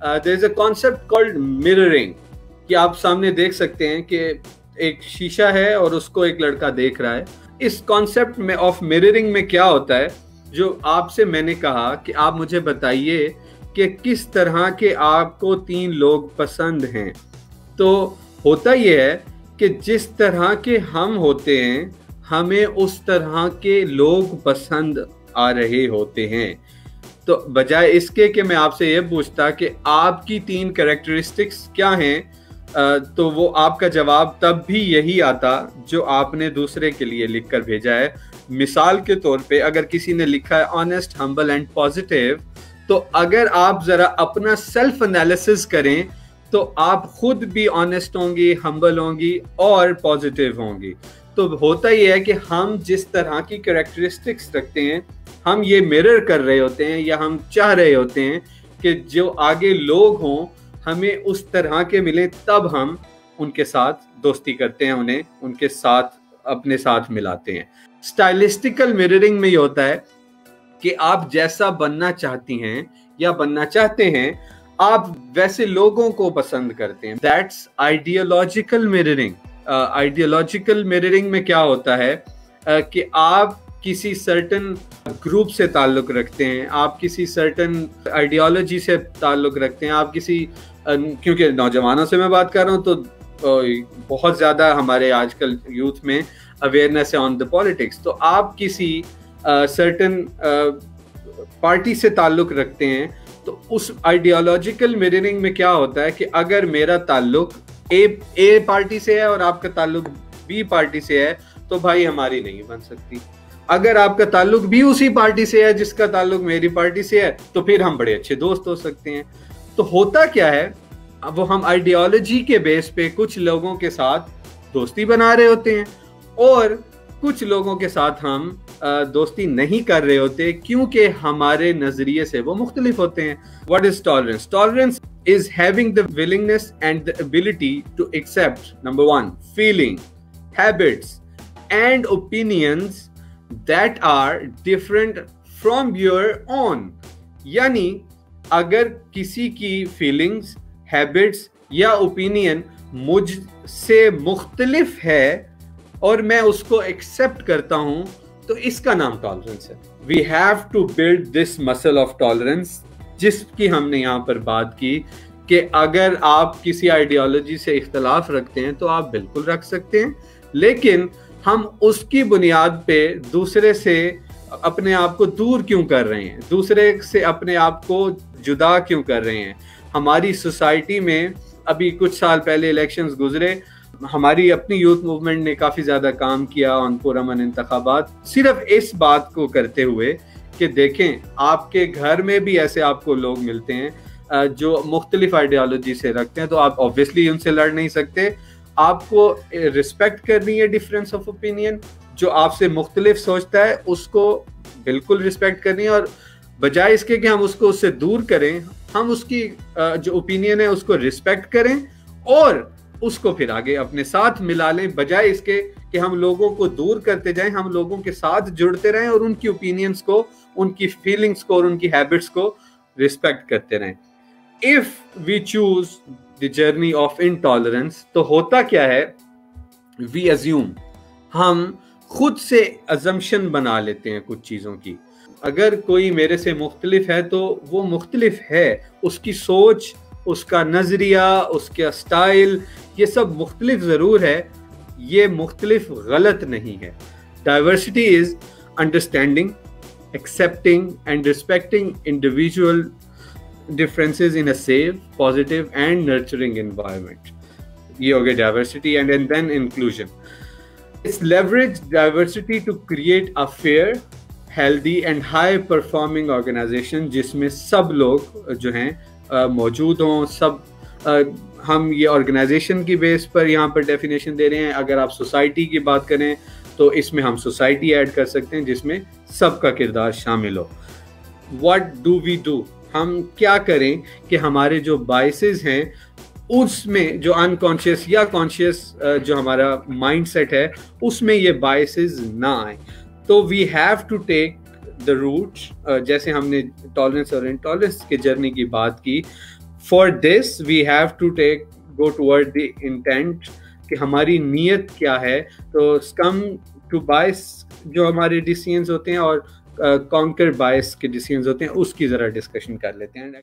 There is a concept called mirroring, कि आप सामने देख सकते हैं कि एक शीशा है और उसको एक लड़का देख रहा है। इस कॉन्सेप्ट में ऑफ मिररिंग में क्या होता है, जो आपसे मैंने कहा कि आप मुझे बताइए कि किस तरह के आपको 3 लोग पसंद हैं, तो होता ये है कि जिस तरह के हम होते हैं हमें उस तरह के लोग पसंद आ रहे होते हैं। तो बजाय इसके कि मैं आपसे ये पूछता कि आपकी 3 कैरेक्टरिस्टिक्स क्या हैं, तो वो आपका जवाब तब भी यही आता जो आपने दूसरे के लिए लिख कर भेजा है। मिसाल के तौर पे अगर किसी ने लिखा है ऑनेस्ट, हम्बल एंड पॉजिटिव, तो अगर आप जरा अपना सेल्फ एनालिसिस करें तो आप खुद भी ऑनेस्ट होंगी, हम्बल होंगी और पॉजिटिव होंगी। तो होता ही है कि हम जिस तरह की कैरेक्टरिस्टिक्स रखते हैं हम ये मिरर कर रहे होते हैं, या हम चाह रहे होते हैं कि जो आगे लोग हों हमें उस तरह के मिले, तब हम उनके साथ दोस्ती करते हैं, उन्हें उनके साथ अपने साथ मिलाते हैं। स्टाइलिस्टिकल मिररिंग में ये होता है कि आप जैसा बनना चाहती हैं या बनना चाहते हैं आप वैसे लोगों को पसंद करते हैं। That's ideological mirroring. Ideological mirroring में क्या होता है कि आप किसी सर्टन ग्रुप से ताल्लुक रखते हैं, आप किसी सर्टन आइडियोलॉजी से ताल्लुक रखते हैं, आप किसी क्योंकि नौजवानों से मैं बात कर रहा हूँ तो बहुत ज़्यादा हमारे आजकल यूथ में अवेयरनेस है ऑन द पॉलिटिक्स, तो आप किसी सर्टन पार्टी से ताल्लुक रखते हैं। तो उस आइडियोलॉजिकल मिररिंग में क्या होता है कि अगर मेरा ताल्लुक ए पार्टी से है और आपका ताल्लुक बी पार्टी से है तो भाई हमारी नहीं बन सकती। अगर आपका ताल्लुक भी उसी पार्टी से है जिसका ताल्लुक मेरी पार्टी से है तो फिर हम बड़े अच्छे दोस्त हो सकते हैं। तो होता क्या है, वो हम आइडियोलॉजी के बेस पे कुछ लोगों के साथ दोस्ती बना रहे होते हैं और कुछ लोगों के साथ हम दोस्ती नहीं कर रहे होते क्योंकि हमारे नजरिए से वो मुख्तलिफ होते हैं। What is tolerance? Tolerance is having the willingness and the ability to accept, number 1, feeling, habits and opinions that are different from your own। यानी अगर किसी की feelings, habits या opinion मुझसे मुख्तलिफ है और मैं उसको accept करता हूं तो इसका नाम tolerance है। We have to build this muscle of tolerance, जिसकी हमने यहाँ पर बात की कि अगर आप किसी आइडियोलॉजी से इख्तलाफ रखते हैं तो आप बिल्कुल रख सकते हैं, लेकिन हम उसकी बुनियाद पे दूसरे से अपने आप को दूर क्यों कर रहे हैं, दूसरे से अपने आप को जुदा क्यों कर रहे हैं। हमारी सोसाइटी में अभी कुछ साल पहले इलेक्शंस गुजरे, हमारी अपनी यूथ मूवमेंट ने काफ़ी ज़्यादा काम किया ऑन पुरअमन इंतखाबात, सिर्फ इस बात को करते हुए कि देखें आपके घर में भी ऐसे आपको लोग मिलते हैं जो मुख्तलिफ आइडियोलॉजी से रखते हैं, तो आप ऑब्वियसली उनसे लड़ नहीं सकते। आपको रिस्पेक्ट करनी है डिफरेंस ऑफ ओपिनियन, जो आपसे मुख्तलिफ सोचता है उसको बिल्कुल रिस्पेक्ट करनी है, और बजाय इसके कि हम उसको उससे दूर करें हम उसकी जो ओपिनियन है उसको रिस्पेक्ट करें और उसको फिर आगे अपने साथ मिला लें, बजाय इसके कि हम लोगों को दूर करते जाएं। हम लोगों के साथ जुड़ते रहें और उनकी ओपिनियंस को, उनकी फीलिंग्स को और उनकी हैबिट्स को रिस्पेक्ट करते रहें। If we choose the journey of intolerance, तो होता क्या है, वी अज्यूम, हम खुद से अजम्पशन बना लेते हैं कुछ चीज़ों की। अगर कोई मेरे से मुख्तलिफ है तो वो मुख्तलिफ है, उसकी सोच, उसका नज़रिया, उसका स्टाइल, ये सब मुख्तलिफ ज़रूर है, ये मुख्तलिफ गलत नहीं है। Diversity is understanding, accepting and respecting individual differences in a safe, positive and nurturing environment. ये हो गया diversity and then inclusion. It's leverage diversity to create a fair, healthy and high performing organization जिसमें सब लोग जो हैं मौजूद हों। सब हम ये organization की बेस पर यहाँ पर definition दे रहे हैं। अगर आप society की बात करें तो इसमें हम society ऐड कर सकते हैं जिसमें सबका किरदार शामिल हो। What do we do? हम क्या करें कि हमारे जो बायसेस हैं उसमें जो अनकॉन्शियस या कॉन्शियस जो हमारा माइंडसेट है उसमें ये बायसेस ना आए। तो we have to take the route, जैसे हमने टॉलरेंस और इंटॉलरेंस के जर्नी की बात की, for this we have to take go toward the intent کہ ہماری نیت کیا ہے. تو کم ٹو بائس جو ہمارے ڈیسیژنز ہوتے ہیں اور کانکر بائس کے ڈیسیژنز ہوتے ہیں اس کی ذرا ڈسکشن کر لیتے ہیں.